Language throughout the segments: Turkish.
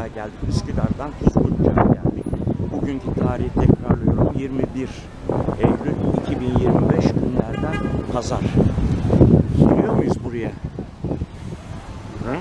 Kuzguncu'ya geldik. Üsküdar'dan Kuzguncu'ya geldik. Bugünkü tarihi tekrarlıyorum. 21 Eylül 2025 günlerden pazar. Giriyor muyuz buraya? Hı?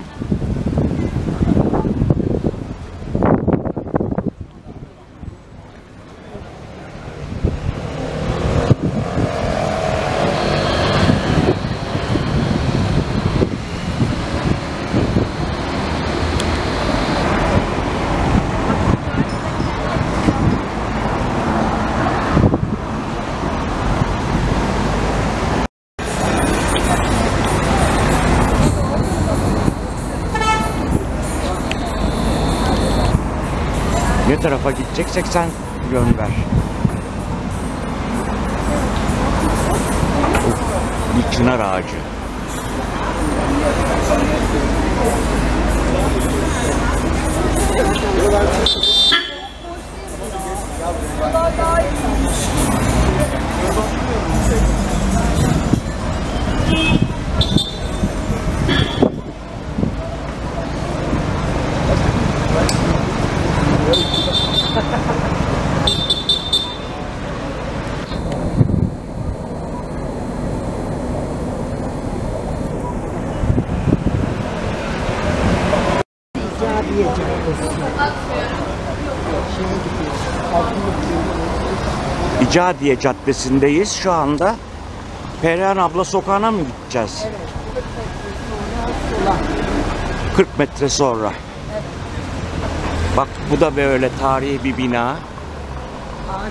Ne tarafa gideceksek sen yön ver. Bir çınar ağacı. İcadiye Caddesi'ndeyiz şu anda. Perihan Abla Sokağı'na mı gideceğiz? Evet. 40 metre sonra. Evet. Bak bu da böyle tarihi bir bina. Ağaçları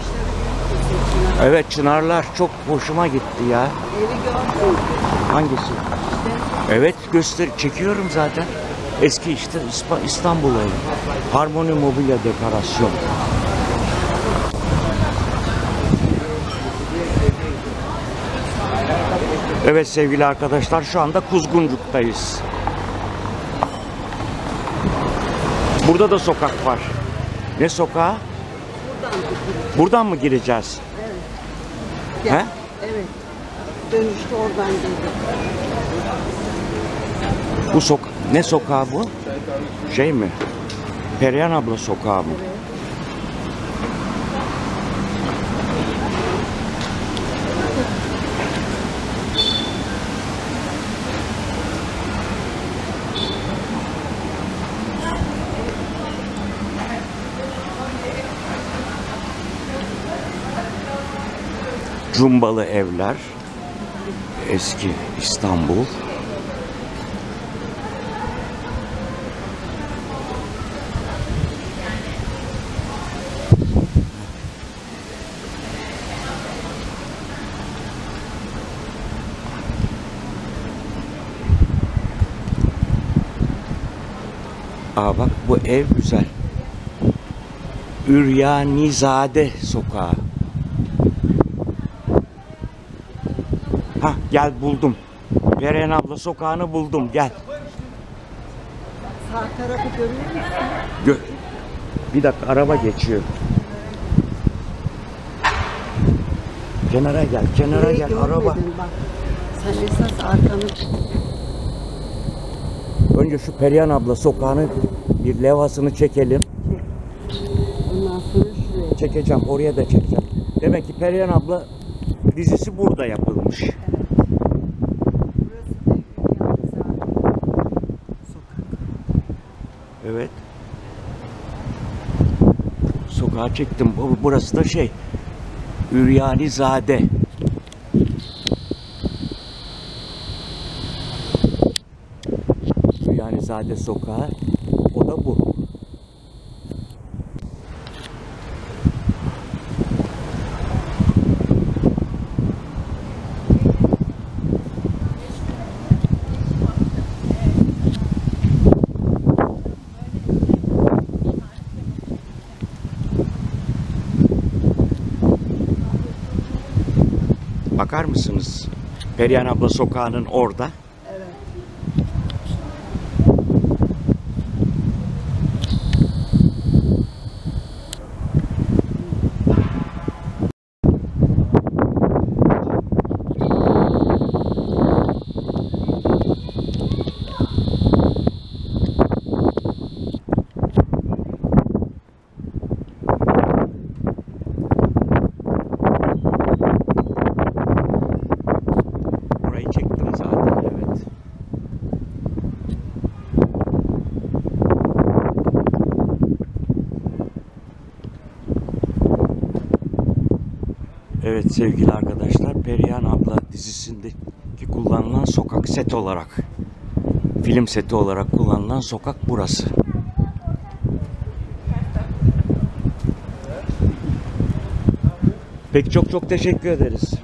büyük. Evet, çınarlar çok hoşuma gitti ya. Evi gördüm. Hangisi? İşte Evet, çekiyorum zaten. Eski işte İstanbul evi. Harmoni mobilya dekorasyon. Evet sevgili arkadaşlar, şu anda Kuzguncuk'tayız. Burada da sokak var. Ne sokağı? Buradan mı gireceğiz? evet. He? Gel. Evet. Dönüşte oradan geldim. Bu ne sokağı bu? Şey mi? Perihan Abla Sokağı mı? Evet. Cumbalı evler. Eski İstanbul. Aa bak, bu ev güzel. Üryanizade Sokağı. Hah, gel buldum. Perihan Abla Sokağı'nı buldum, gel. Sağ tarafı görüyor musun? Bir dakika, araba geçiyor. Kenara gel, kenara Burayı gel, görmedin araba. Bak. Sen esas arkanı... Önce şu Perihan Abla Sokağı'nı bir levhasını çekelim. Ondan sonra şuraya. Çekeceğim, oraya da çekeceğim. Demek ki Perihan Abla dizisi burada yapılmış. Evet. Sokağa çektim. Burası da şey, Üryanizade. Üryanizade Sokağı. O da bu. Bakar mısınız? Perihan Abla Sokağı'nın orada. Evet. Evet sevgili arkadaşlar, Perihan Abla dizisindeki kullanılan sokak set olarak, film seti olarak kullanılan sokak burası. Peki çok teşekkür ederiz.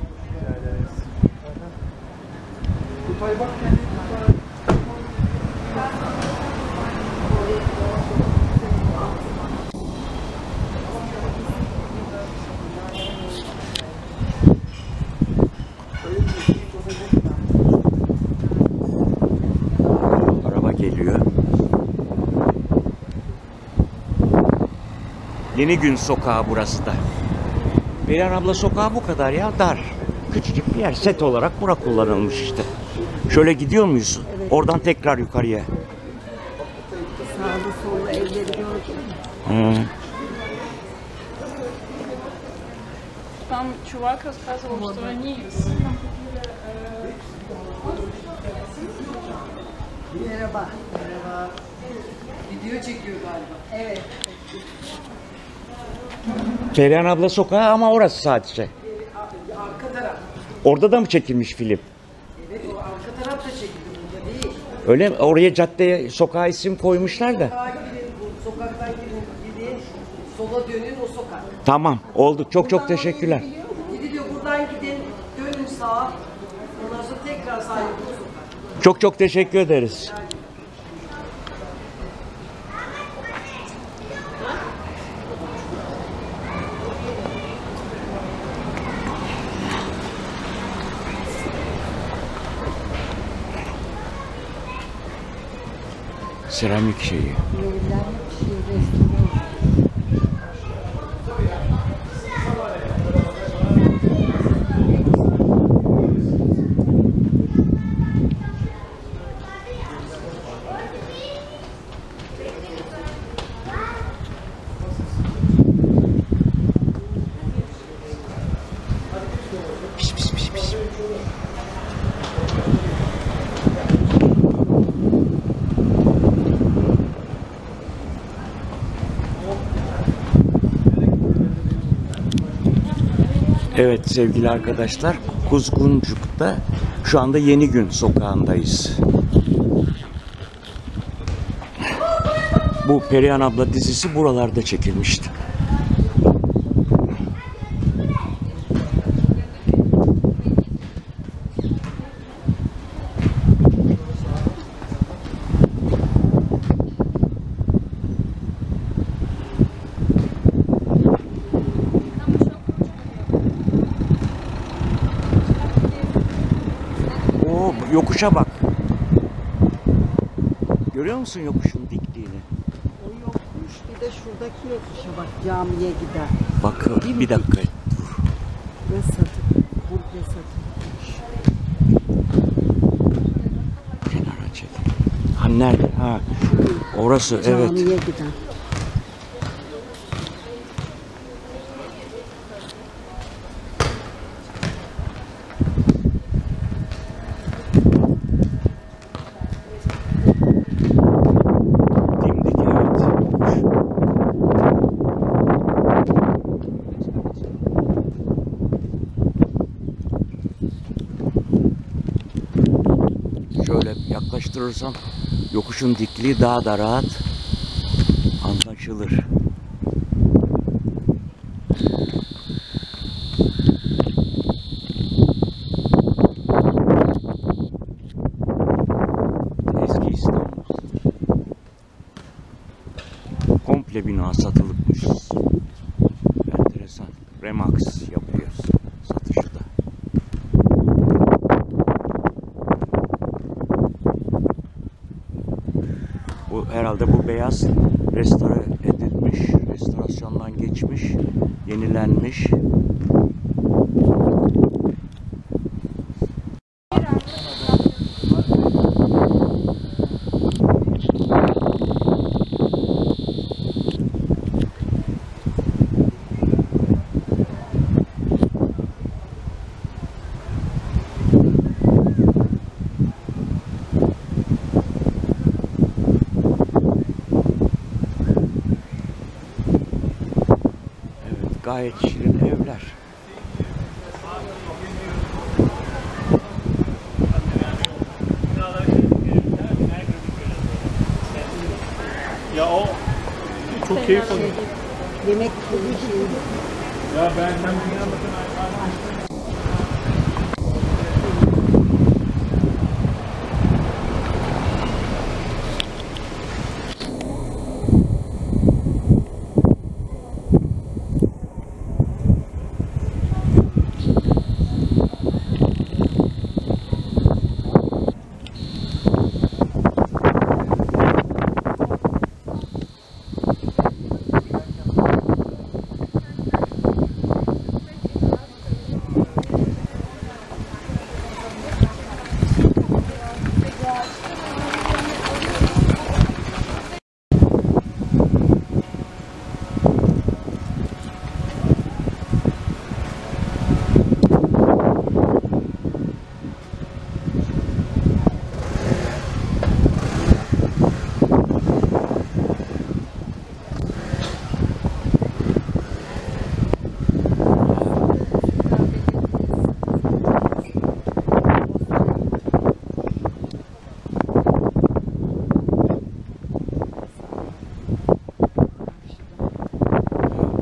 Araba geliyor. Yeni Gün sokağı burası da. Perihan Abla sokağı bu kadar ya, dar. Küçücük bir yer, set olarak bura kullanılmış işte. Şöyle gidiyor muyuz? Evet. Oradan tekrar yukarıya. Sağlı sollu evleri gördün mü? Там чувак рассказывал, что они Merhaba. Video çekiyor galiba. Evet. Perihan Abla sokağı ama orası sadece. Arka taraf. Orada da mı çekilmiş film? Evet, o arka taraf da çekildi, burada değil. Öyle mi? Oraya caddeye, sokağa isim koymuşlar da. Sağa girin, bu sokaktan gidin, sola dönün o sokak. Tamam, oldu. Çok teşekkürler. Gidiliyor, buradan gidin, dönün sağa. Ondan sonra tekrar sağa gidin o sokak. Çok teşekkür ederiz. Seramik şeyi. Evler hep şey restoran. Evet sevgili arkadaşlar, Kuzguncuk'ta şu anda Yeni Gün sokağındayız. Bu Perihan Abla dizisi buralarda çekilmişti. O yokuşa bak. Görüyor musun yokuşun dikliğini? O yokmuş. Bir de şuradaki yokuşa bak, camiye gider. Bak bir dakika. Ve satık. Burada satılmış. Kenara çek. Ha nerede? Ha. Orası evet. Camiye giden. Dimdik evet. Şöyle yaklaştırırsam yokuşun dikliği daha da rahat anlaşılır. Eski İstanbul. Komple bina satılıkmış. Enteresan. Remax yapıyor satışı da. Bu herhalde bu beyaz restore edilmiş, restorasyondan geçmiş, yenilenmiş. Gayet şirin evler. Çok keyif alıyorum. Yemek gibi bir şey. Ya ben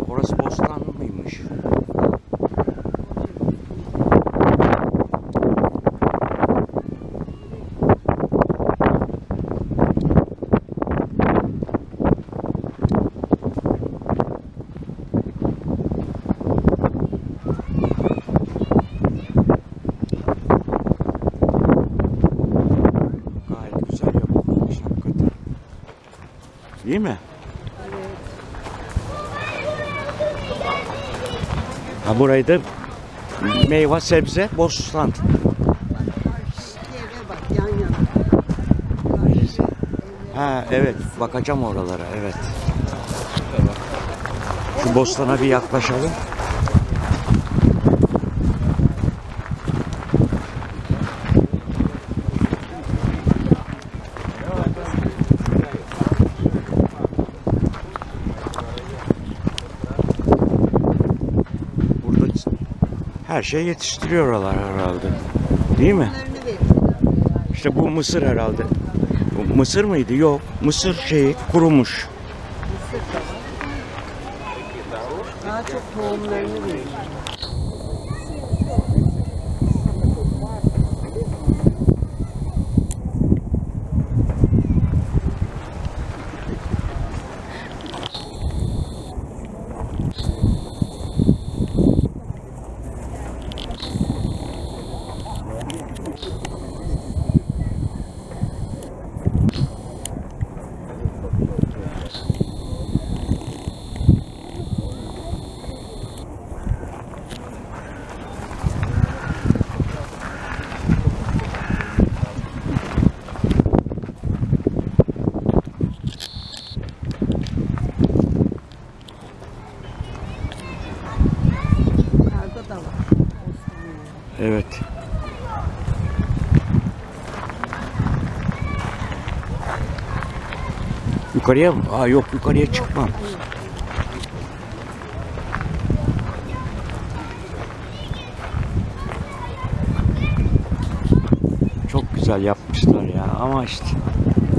Orası Bostanlı mıymış? Gayet güzel yapılmış hakikaten. Değil mi? Ha, burayı da meyve sebze bostan. Karşı eve bak yan yana. Karşı evler. Ha evet, bakacağım oralara, evet. Şu bostana bir yaklaşalım. Burada her şey yetiştiriyorlar herhalde. Değil mi? Bunlarını veriyorlar. İşte bu mısır herhalde. Bu mısır mıydı? Yok. Mısır şeyi kurumuş. Daha çok tohumlarını veriyor. Yukarıda da var. Evet. Yukarıya mı? Aa, yok, yukarıya çıkmam. Çok güzel yapmışlar ya, ama işte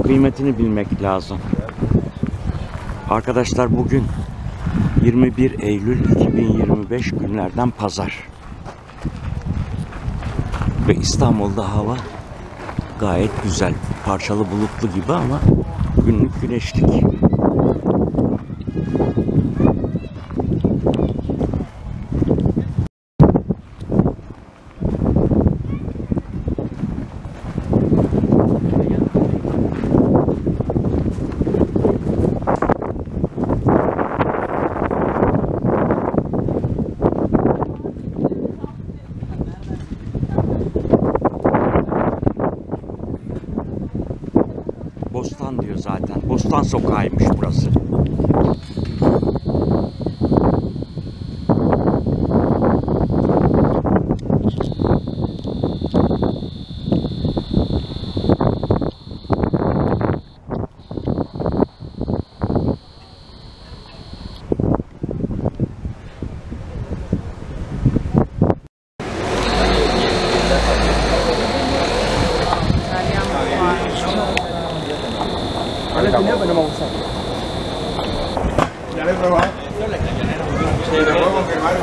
kıymetini bilmek lazım. Arkadaşlar, bugün 21 Eylül 2025 günlerden pazar. Ve İstanbul'da hava gayet güzel. Parçalı bulutlu gibi ama günlük güneşlik. Bostan diyor zaten. Bostan sokağıymış burası. Ano, hindi na ba na mausap? ¿Quieres probar? Sí, lo puedo confirmar.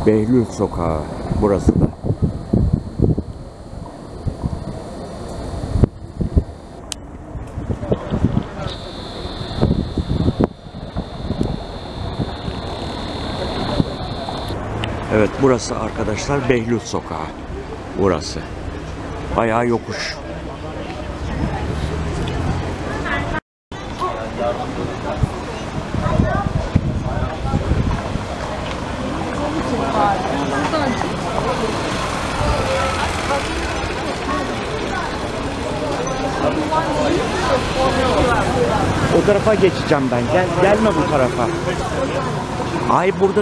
Behlül Sokağı burası da. Evet, burası arkadaşlar Behlül Sokağı. Burası. Bayağı yokuş. O tarafa geçeceğim ben. Gelme bu tarafa. Ay burada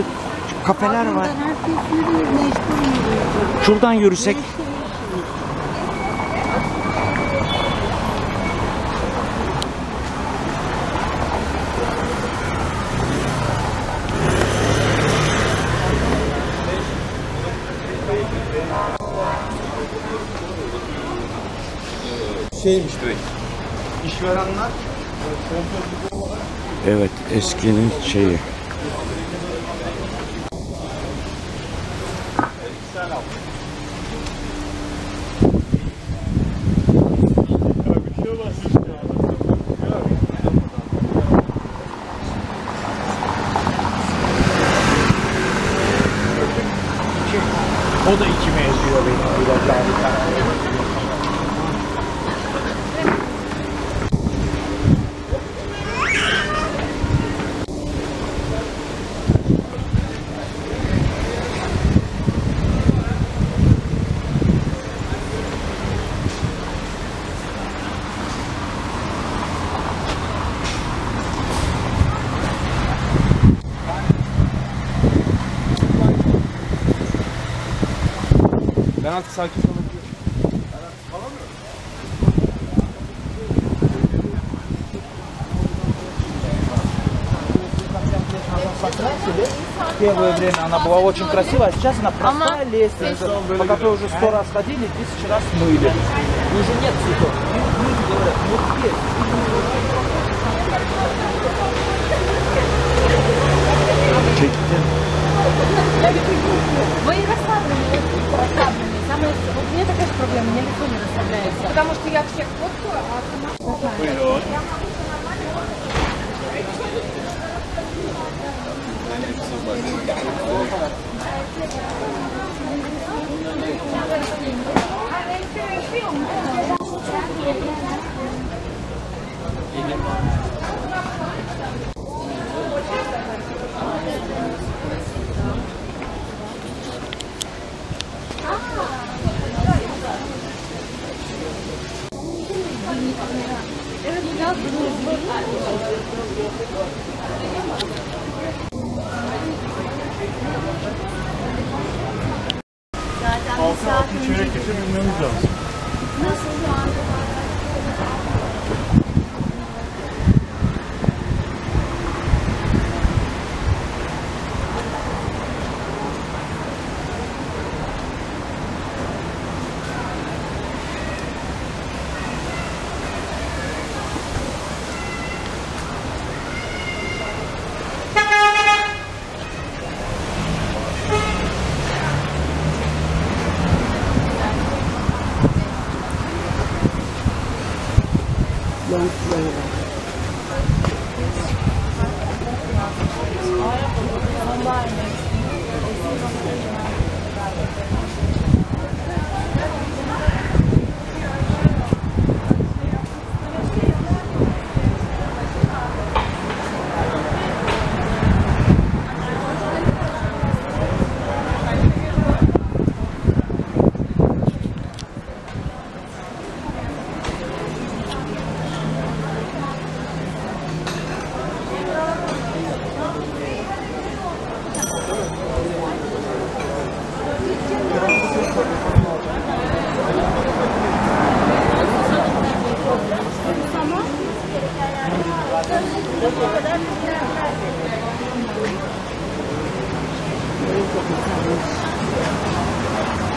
kafeler var. Herkes yürüyor, mecbur yürüyor. Şuradan yürüsek. Şeymiş direkt. İşverenler Evet, eskinin şeyi. o da içime eziyor benim. Ben artık sakin olabiliyorum. Первое время она была очень красивая, сейчас она простая лестница, по которой уже 100 раз ходили, 1000 раз мыли. И уже нет цветов. Люди говорят, вот есть. Çektim. Вы расслаблены, расслаблены. Самое, вот у меня такая же проблема, у меня лицо не расслабляется. Потому что я всех фоткаю, а сама... Altın çeyrek geçe bilmemiz lazım. Nasıl şu an? Yontları var.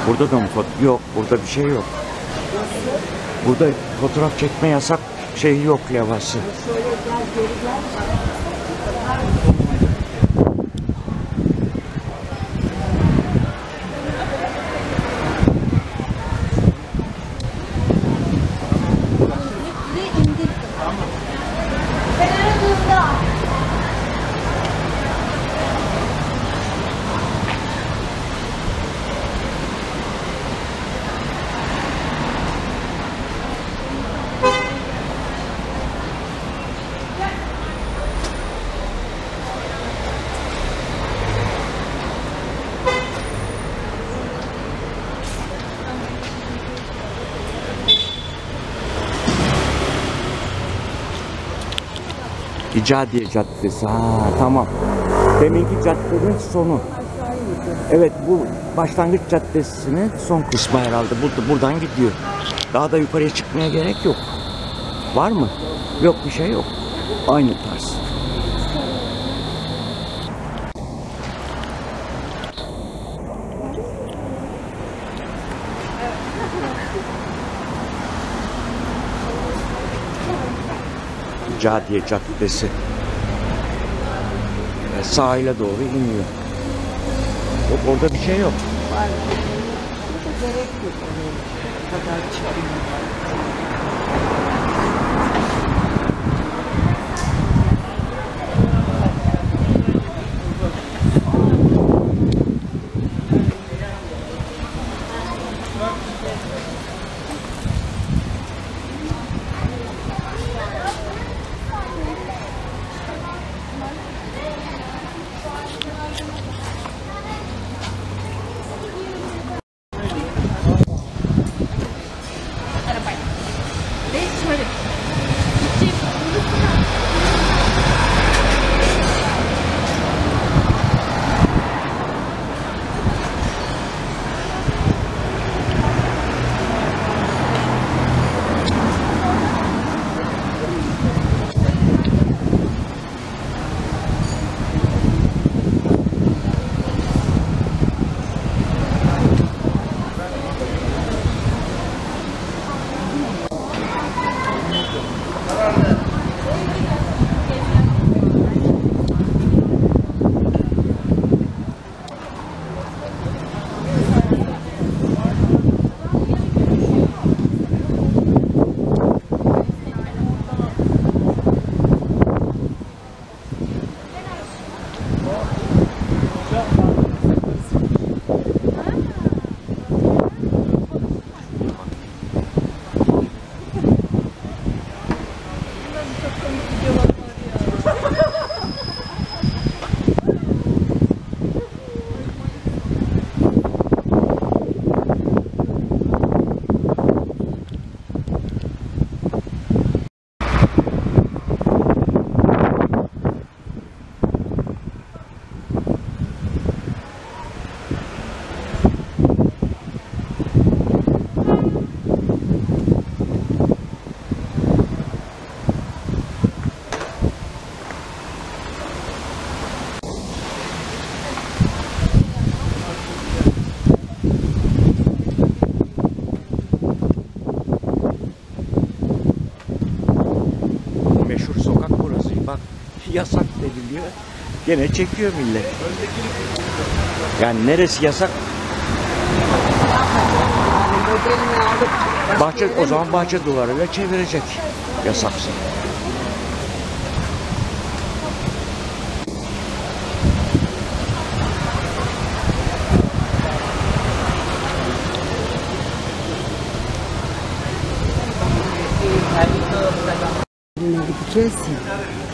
Burada da mı yok, burada bir şey yok. Burada fotoğraf çekme yasak şey yok, levhası. İcadiye Caddesi. Ha, tamam. Deminki caddenin sonu. Evet, bu başlangıç caddesinin son kısmı herhalde. Buradan gidiyor. Daha da yukarıya çıkmaya gerek yok. Var mı? Yok, bir şey yok. Aynı tarz. İcadiye Caddesi. Sahile doğru iniyor. Orada bir şey yok. Var. Gerek yok. Bu kadar çıkıyor. Yasak deniliyor. Gene çekiyor millet. Yani neresi yasak? Bahçe, o zaman bahçe duvarıyla çevirecek. Yasaksa. Челси.